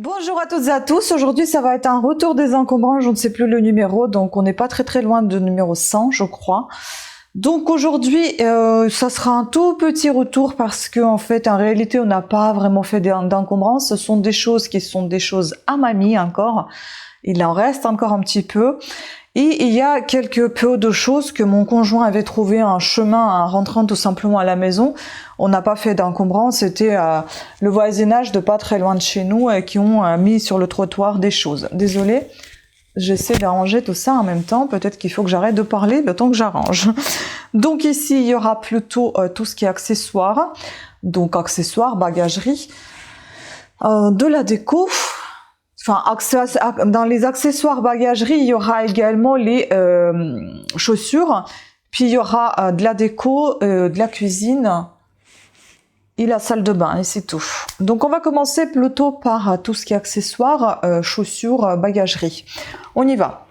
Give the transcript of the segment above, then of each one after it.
Bonjour à toutes et à tous, aujourd'hui ça va être un retour des encombrants, je ne sais plus le numéro, donc on n'est pas très loin de numéro 100 je crois. Donc aujourd'hui ça sera un tout petit retour parce que en fait en réalité on n'a pas vraiment fait d'encombrants, ce sont des choses qui sont des choses à mamie encore, il en reste encore un petit peu. Et il y a quelque peu de choses que mon conjoint avait trouvé un chemin en rentrant tout simplement à la maison. On n'a pas fait d'encombrants, c'était le voisinage de pas très loin de chez nous qui ont mis sur le trottoir des choses. Désolée, j'essaie d'arranger tout ça en même temps. Peut-être qu'il faut que j'arrête de parler le temps que j'arrange. Donc ici, il y aura plutôt tout ce qui est accessoires. Donc accessoires, bagagerie, de la déco. Enfin, dans les accessoires bagagerie, il y aura également les chaussures, puis il y aura de la déco, de la cuisine et la salle de bain, et c'est tout. Donc on va commencer plutôt par tout ce qui est accessoires, chaussures, bagagerie. On y va.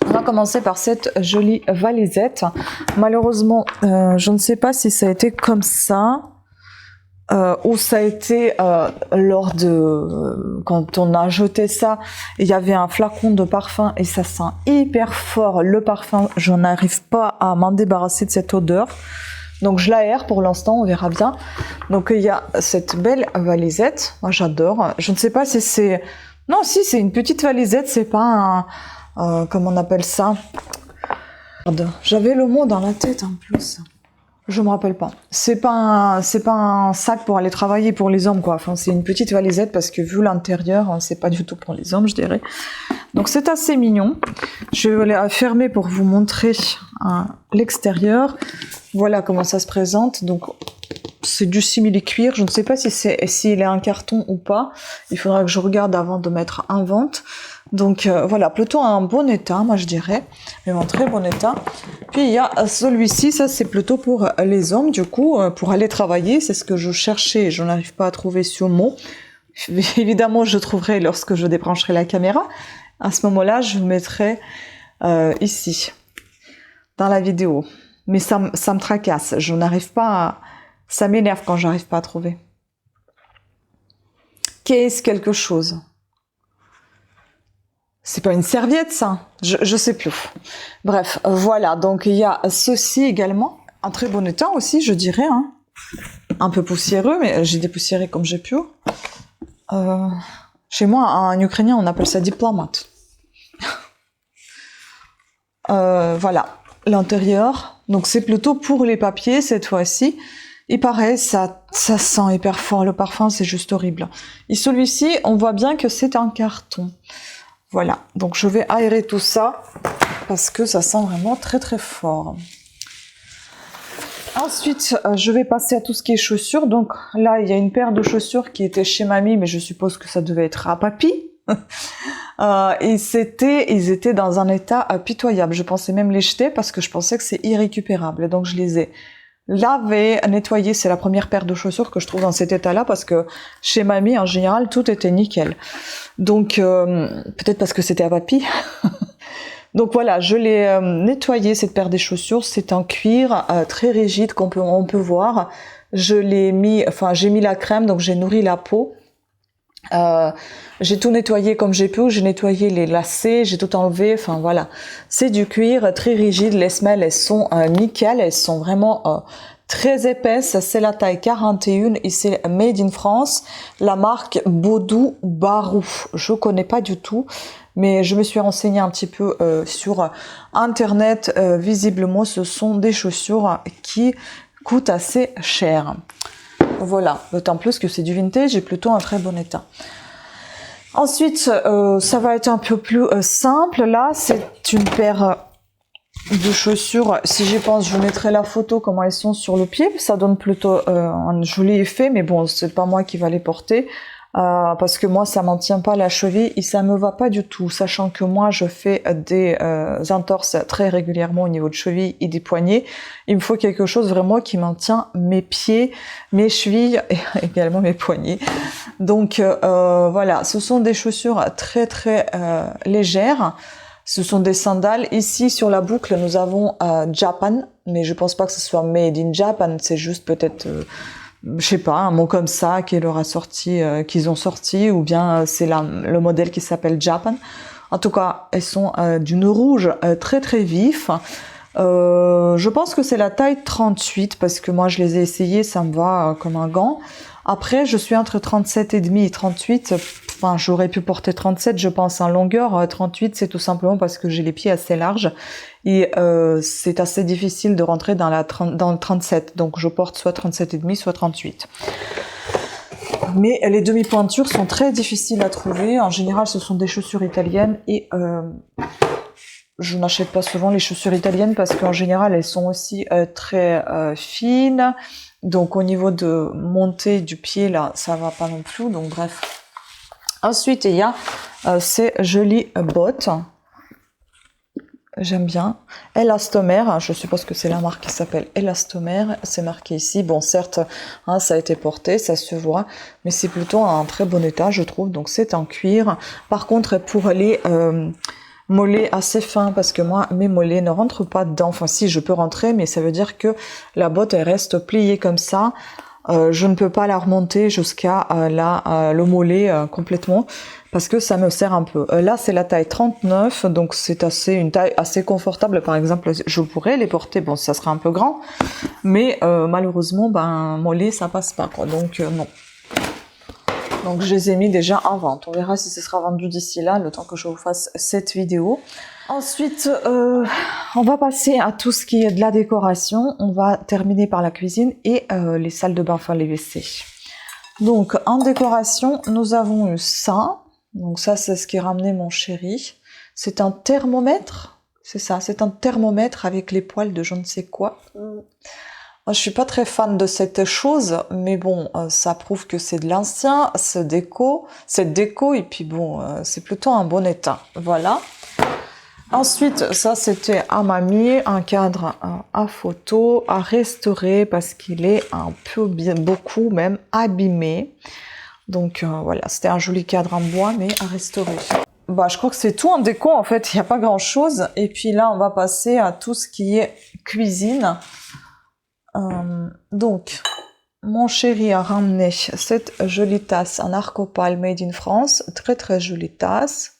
On va commencer par cette jolie valisette. Malheureusement, je ne sais pas si ça a été comme ça. Où ça a été lors de quand on a jeté ça, il y avait un flacon de parfum et ça sent hyper fort le parfum, je n'arrive pas à m'en débarrasser de cette odeur, donc je l'aère pour l'instant, on verra bien. Donc il y a cette belle valisette, moi j'adore, je ne sais pas si c'est, non si c'est une petite valisette, c'est pas un comment on appelle ça, j'avais le mot dans la tête en plus. Je me rappelle pas. C'est pas un sac pour aller travailler pour les hommes, quoi. Enfin, c'est une petite valisette parce que vu l'intérieur, c'est pas du tout pour les hommes, je dirais. Donc c'est assez mignon. Je vais la fermer pour vous montrer l'extérieur. Voilà comment ça se présente. Donc c'est du simili-cuir. Je ne sais pas s'il est en carton ou pas. Il faudra que je regarde avant de mettre en vente. Donc voilà, plutôt un bon état, moi je dirais, mais en très bon état. Puis il y a celui-ci, ça c'est plutôt pour les hommes, du coup, pour aller travailler, c'est ce que je cherchais, je n'arrive pas à trouver ce mot. Évidemment, je trouverai lorsque je débrancherai la caméra. À ce moment-là, je vous mettrai ici, dans la vidéo. Mais ça me tracasse, je n'arrive pas à... Ça m'énerve quand j'arrive pas à trouver. Qu'est-ce quelque chose? C'est pas une serviette, ça? Je sais plus. Bref, voilà. Donc, il y a ceci également. Un très bon état aussi, je dirais. Hein. Un peu poussiéreux, mais j'ai dépoussiéré comme j'ai pu. Chez moi, en ukrainien, on appelle ça diplomate. Voilà. L'intérieur. Donc, c'est plutôt pour les papiers, cette fois-ci. Et pareil, ça sent hyper fort. Le parfum, c'est juste horrible. Et celui-ci, on voit bien que c'est un carton. Voilà, donc je vais aérer tout ça parce que ça sent vraiment très fort. Ensuite, je vais passer à tout ce qui est chaussures. Donc là, il y a une paire de chaussures qui était chez mamie, mais je suppose que ça devait être à papy. Ils étaient dans un état pitoyable. Je pensais même les jeter parce que je pensais que c'est irrécupérable. Donc je les ai lavés, nettoyés. C'est la première paire de chaussures que je trouve dans cet état-là parce que chez mamie, en général, tout était nickel. Donc, peut-être parce que c'était à papy. Donc voilà, je l'ai nettoyé, cette paire des chaussures. C'est un cuir très rigide on peut voir. Je l'ai mis, enfin, j'ai mis la crème, donc j'ai nourri la peau. J'ai tout nettoyé comme j'ai pu. J'ai nettoyé les lacets, j'ai tout enlevé. Enfin voilà, c'est du cuir très rigide. Les semelles, elles sont nickel. Elles sont vraiment... très épaisse, c'est la taille 41 et c'est made in France, la marque Baudou Barou. Je connais pas du tout, mais je me suis renseignée un petit peu sur internet. Visiblement, ce sont des chaussures qui coûtent assez cher. Voilà, d'autant plus que c'est du vintage et plutôt un très bon état. Ensuite, ça va être un peu plus simple. Là, c'est une paire de chaussures, si j'y pense, je vous mettrai la photo comment elles sont sur le pied, ça donne plutôt un joli effet, mais bon, c'est pas moi qui va les porter, parce que moi ça m'en tient pas la cheville et ça me va pas du tout, sachant que moi je fais des entorses très régulièrement au niveau de cheville et des poignets. Il me faut quelque chose vraiment qui maintient mes pieds, mes chevilles et également mes poignets. Donc voilà, ce sont des chaussures très légères. Ce sont des sandales. Ici, sur la boucle, nous avons Japan, mais je pense pas que ce soit made in Japan. C'est juste peut-être je sais pas, un mot comme ça qu'ils ont sorti, ou bien c'est le modèle qui s'appelle Japan. En tout cas, elles sont d'une rouge très très vif. Je pense que c'est la taille 38 parce que moi je les ai essayées, ça me va comme un gant. Après, je suis entre 37,5 et 38. Enfin, j'aurais pu porter 37, je pense, en longueur. 38, c'est tout simplement parce que j'ai les pieds assez larges et c'est assez difficile de rentrer dans le 37. Donc, je porte soit 37,5, soit 38. Mais les demi-pointures sont très difficiles à trouver. En général, ce sont des chaussures italiennes et je n'achète pas souvent les chaussures italiennes parce qu'en général, elles sont aussi très fines. Donc au niveau de montée du pied, là, ça va pas non plus. Donc bref. Ensuite, il y a ces jolies bottes. J'aime bien. Élastomère, je suppose que c'est la marque qui s'appelle Élastomère. C'est marqué ici. Bon, certes, hein, ça a été porté, ça se voit. Mais c'est plutôt un très bon état, je trouve. Donc c'est en cuir. Par contre, pour les mollets assez fins, parce que moi, mes mollets ne rentrent pas dedans. Enfin, si, je peux rentrer, mais ça veut dire que la botte, elle reste pliée comme ça. Je ne peux pas la remonter jusqu'à le mollet complètement, parce que ça me serre un peu. Là, c'est la taille 39, donc c'est une taille assez confortable. Par exemple, je pourrais les porter, bon, ça sera un peu grand, mais malheureusement, mollet, ça passe pas, quoi. Donc, non. Donc je les ai mis déjà en vente. On verra si ce sera vendu d'ici là, le temps que je vous fasse cette vidéo. Ensuite, on va passer à tout ce qui est de la décoration. On va terminer par la cuisine et les salles de bain, enfin les WC. Donc en décoration, nous avons eu ça. Donc ça, c'est ce qui ramenait mon chéri. C'est un thermomètre. C'est ça, c'est un thermomètre avec les poils de je ne sais quoi. Moi, je suis pas très fan de cette chose, mais bon, ça prouve que c'est de l'ancien, cette déco, et puis bon, c'est plutôt un bon état. Voilà. Ensuite, ça c'était à mamie, un cadre à photo, à restaurer parce qu'il est un peu beaucoup même abîmé. Donc voilà, c'était un joli cadre en bois, mais à restaurer. Bah, je crois que c'est tout en déco en fait, il n'y a pas grand chose. Et puis là, on va passer à tout ce qui est cuisine. Donc, mon chéri a ramené cette jolie tasse en arcopale made in France. Très très jolie tasse.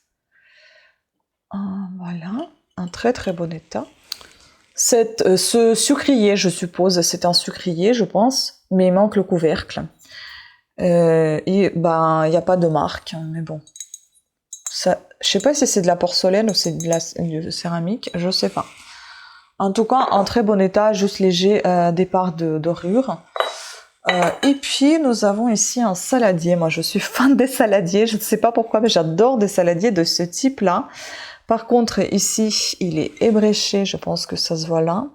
Voilà, un très très bon état. Ce sucrier, je suppose, c'est un sucrier, je pense, mais il manque le couvercle. Et il n'y a pas de marque, mais bon. Ça, je sais pas si c'est de la porcelaine ou c'est de la céramique, je sais pas. En tout cas, en très bon état, juste léger départ de dorure. Et puis, nous avons ici un saladier. Moi, je suis fan des saladiers. Je ne sais pas pourquoi, mais j'adore des saladiers de ce type-là. Par contre, ici, il est ébréché. Je pense que ça se voit là.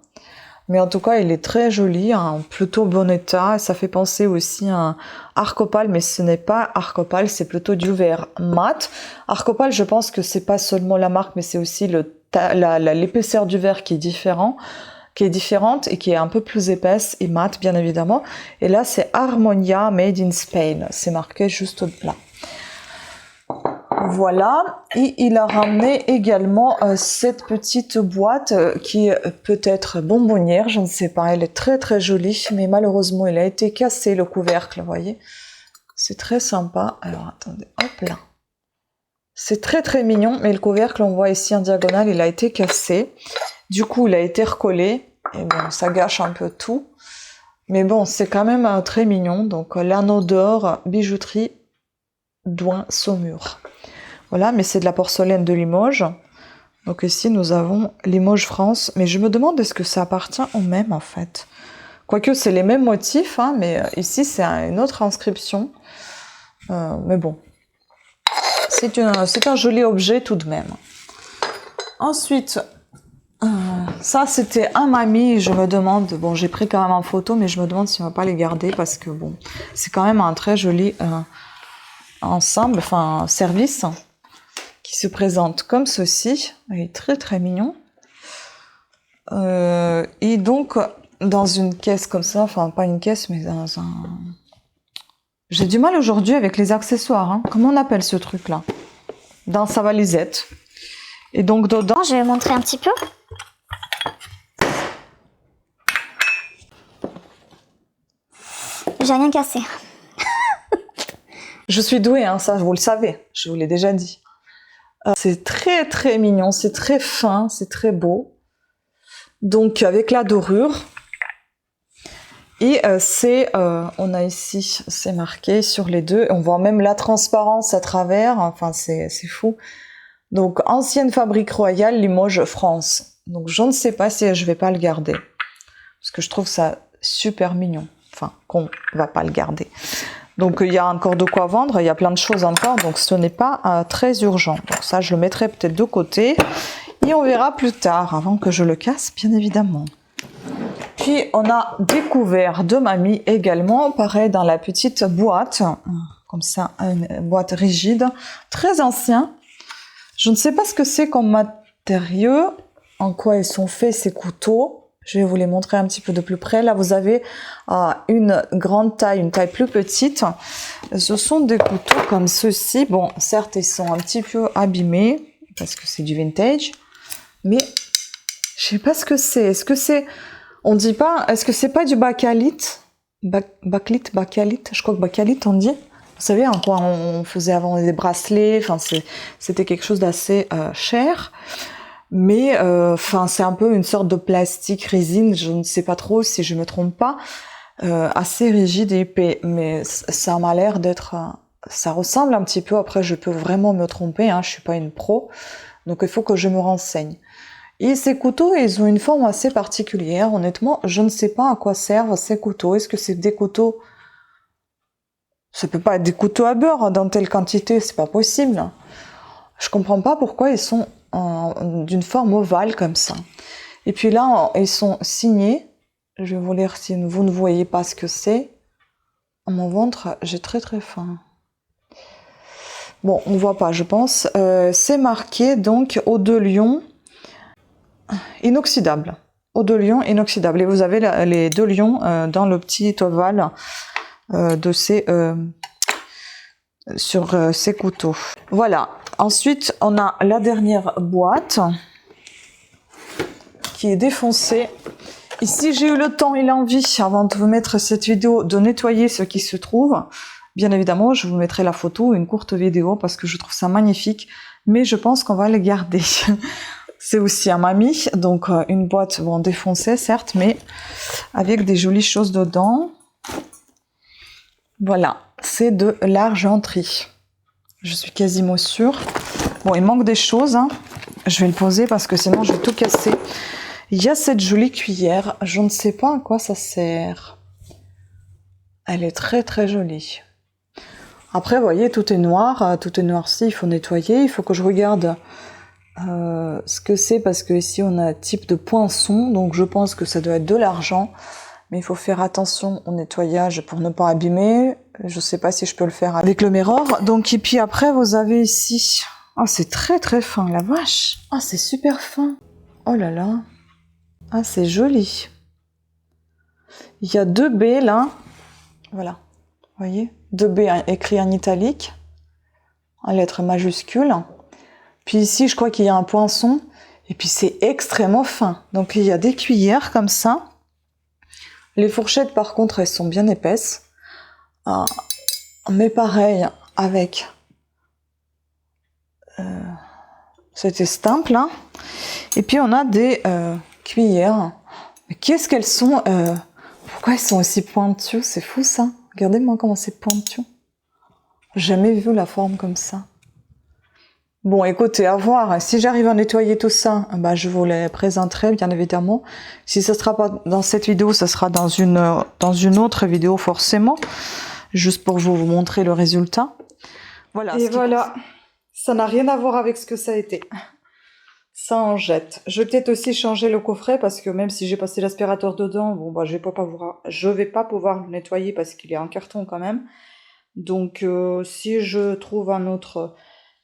Mais en tout cas, il est très joli, en plutôt bon état. Ça fait penser aussi à un Arcopal, mais ce n'est pas Arcopal, c'est plutôt du verre mat. Arcopal, je pense que c'est pas seulement la marque, mais c'est aussi l'épaisseur du verre qui est différente et qui est un peu plus épaisse et mate, bien évidemment. Et là, c'est Harmonia Made in Spain. C'est marqué juste là. Voilà, et il a ramené également cette petite boîte qui peut être bonbonnière, je ne sais pas, elle est très très jolie, mais malheureusement il a été cassé le couvercle, vous voyez. C'est très sympa, alors attendez, hop là. C'est très très mignon, mais le couvercle, on voit ici en diagonale, il a été cassé. Du coup, il a été recollé, et bon, ça gâche un peu tout. Mais bon, c'est quand même très mignon, donc l'anneau d'or, bijouterie, Douin, Saumur. Voilà, mais c'est de la porcelaine de Limoges. Donc ici, nous avons Limoges France. Mais je me demande, est-ce que ça appartient au même, en fait? Quoique, c'est les mêmes motifs, hein, mais ici, c'est une autre inscription. Mais bon, c'est un joli objet tout de même. Ensuite, ça, c'était un mamie. Je me demande, bon, j'ai pris quand même en photo, mais je me demande si on va pas les garder parce que, bon, c'est quand même un très joli ensemble, enfin, service, qui se présente comme ceci. Il est très très mignon. Et donc, dans une caisse comme ça, enfin pas une caisse, mais dans un... J'ai du mal aujourd'hui avec les accessoires. Hein. Comment on appelle ce truc-là? Dans sa valisette. Et donc dedans... Je vais montrer un petit peu. J'ai rien cassé. Je suis douée, hein, ça vous le savez, je vous l'ai déjà dit. C'est très très mignon, c'est très fin, c'est très beau. Donc avec la dorure. Et on a ici, c'est marqué sur les deux, on voit même la transparence à travers, enfin c'est fou. Donc ancienne fabrique royale, Limoges, France. Donc je ne sais pas si je vais pas le garder, parce que je trouve ça super mignon, enfin qu'on va pas le garder. Donc il y a encore de quoi vendre, il y a plein de choses encore, donc ce n'est pas très urgent. Donc ça je le mettrai peut-être de côté, et on verra plus tard, avant que je le casse bien évidemment. Puis on a découvert de mamie également, pareil dans la petite boîte, comme ça, une boîte rigide, très ancien. Je ne sais pas ce que c'est comme matériau, en quoi ils sont faits ces couteaux. Je vais vous les montrer un petit peu de plus près. Là, vous avez une grande taille, une taille plus petite. Ce sont des couteaux comme ceux-ci. Bon, certes, ils sont un petit peu abîmés, parce que c'est du vintage, mais je sais pas ce que c'est. Est-ce que c'est... On dit pas, est-ce que c'est pas du bakélite? Bakélite, je crois que bakélite on dit. Vous savez, en quoi on faisait avant des bracelets, enfin c'était quelque chose d'assez cher. Mais enfin c'est un peu une sorte de plastique résine, je ne sais pas trop si je me trompe pas, assez rigide et épais. Mais ça m'a l'air d'être, ça ressemble un petit peu. Après je peux vraiment me tromper, hein, je suis pas une pro, donc il faut que je me renseigne. Et ces couteaux, ils ont une forme assez particulière. Honnêtement, je ne sais pas à quoi servent ces couteaux. Est-ce que c'est des couteaux... Ça peut pas être des couteaux à beurre dans telle quantité, c'est pas possible. Je comprends pas pourquoi ils sont d'une forme ovale comme ça. Et puis là, ils sont signés. Je vais vous lire si vous ne voyez pas ce que c'est. À mon ventre, j'ai très très faim. Bon, on voit pas, je pense. C'est marqué donc Eau de Lion. Inoxydable. Eau de lion inoxydable. Et vous avez les deux lions dans le petit ovale de sur ces couteaux. Voilà. Ensuite, on a la dernière boîte qui est défoncée. Ici, j'ai eu le temps et l'envie, avant de vous mettre cette vidéo, de nettoyer ce qui se trouve. Bien évidemment, je vous mettrai la photo, une courte vidéo, parce que je trouve ça magnifique. Mais je pense qu'on va le garder. C'est aussi à mamie, donc une boîte bon, défoncée certes, mais avec des jolies choses dedans. Voilà, c'est de l'argenterie. Je suis quasiment sûre. Bon, il manque des choses, hein. Je vais le poser parce que sinon je vais tout casser. Il y a cette jolie cuillère, je ne sais pas à quoi ça sert. Elle est très très jolie. Après, vous voyez, tout est noirci, il faut nettoyer, il faut que je regarde... ce que c'est, parce que ici on a un type de poinçon, donc je pense que ça doit être de l'argent, mais il faut faire attention au nettoyage pour ne pas abîmer. Je sais pas si je peux le faire avec le mirror. Donc et puis après vous avez ici, oh c'est très très fin, la vache, ah c'est super fin, oh là là, ah c'est joli. Il y a 2 B là, voilà, vous voyez, 2 B écrit en italique, en lettres majuscules. Puis ici, je crois qu'il y a un poinçon. Et puis c'est extrêmement fin. Donc il y a des cuillères comme ça. Les fourchettes, par contre, elles sont bien épaisses. Mais pareil, avec cette estampe là. Et puis on a des cuillères. Mais qu'est-ce qu'elles sont pourquoi elles sont aussi pointues? C'est fou ça. Regardez-moi comment c'est pointu. Jamais vu la forme comme ça. Bon, écoutez, à voir. Si j'arrive à nettoyer tout ça, bah, je vous les présenterai, bien évidemment. Si ce sera pas dans cette vidéo, ce sera dans une autre vidéo, forcément. Juste pour vous montrer le résultat. Voilà. Et voilà. Ça n'a rien à voir avec ce que ça a été. Ça en jette. Je vais peut-être aussi changer le coffret, parce que même si j'ai passé l'aspirateur dedans, bon, bah, je vais pas pouvoir le nettoyer parce qu'il est en carton quand même. Donc, si je trouve un autre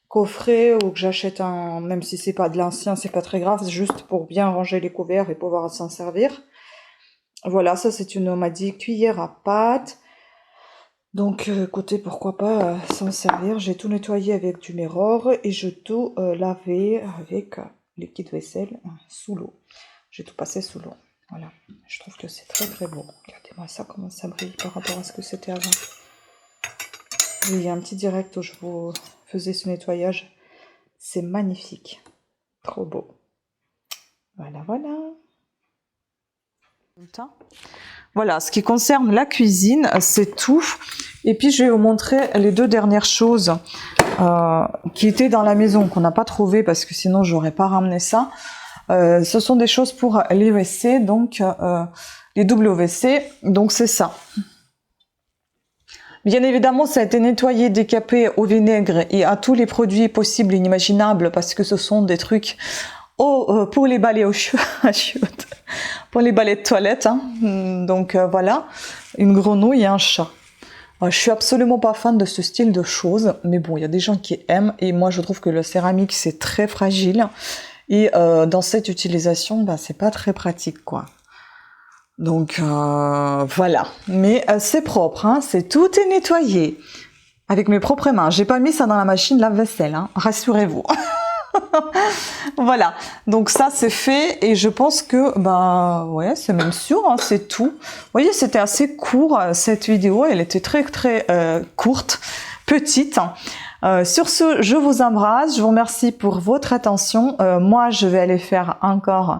coffret ou que j'achète un, même si c'est pas de l'ancien, c'est pas très grave, c'est juste pour bien ranger les couverts et pouvoir s'en servir. Voilà, ça c'est une, on m'a dit, cuillère à pâte. Donc écoutez, pourquoi pas s'en servir. J'ai tout nettoyé avec du mirror et je tout lavé avec liquide vaisselle sous l'eau. J'ai tout passé sous l'eau. Voilà, je trouve que c'est très très beau. Regardez-moi ça, comment ça brille par rapport à ce que c'était avant. Il y a un petit direct où je vous faisais ce nettoyage. C'est magnifique. Trop beau. Voilà, voilà. Voilà, ce qui concerne la cuisine, c'est tout. Et puis, je vais vous montrer les deux dernières choses qui étaient dans la maison, qu'on n'a pas trouvées, parce que sinon, j'aurais pas ramené ça. Ce sont des choses pour les WC, donc les WC, donc c'est ça. Bien évidemment, ça a été nettoyé, décapé au vinaigre et à tous les produits possibles et inimaginables, parce que ce sont des trucs pour les balais pour les balais de toilette. Hein. Donc voilà, une grenouille et un chat. Je suis absolument pas fan de ce style de choses, mais bon, il y a des gens qui aiment, et moi je trouve que le céramique c'est très fragile, et dans cette utilisation, bah, c'est pas très pratique, quoi. Donc voilà, mais c'est propre, hein, c'est tout est nettoyé avec mes propres mains. J'ai pas mis ça dans la machine lave-vaisselle, hein, rassurez-vous. Voilà, donc ça c'est fait, et je pense que bah ouais, c'est même sûr, hein, c'est tout. Vous voyez, c'était assez court cette vidéo, elle était très très courte, petite. Sur ce, je vous embrasse, je vous remercie pour votre attention. Moi, je vais aller faire encore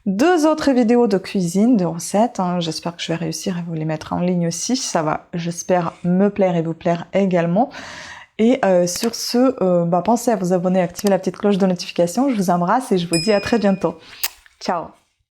2 autres vidéos de cuisine, de recettes. Hein. J'espère que je vais réussir à vous les mettre en ligne aussi. Ça va, j'espère, me plaire et vous plaire également. Et sur ce, pensez à vous abonner, à activer la petite cloche de notification. Je vous embrasse et je vous dis à très bientôt. Ciao!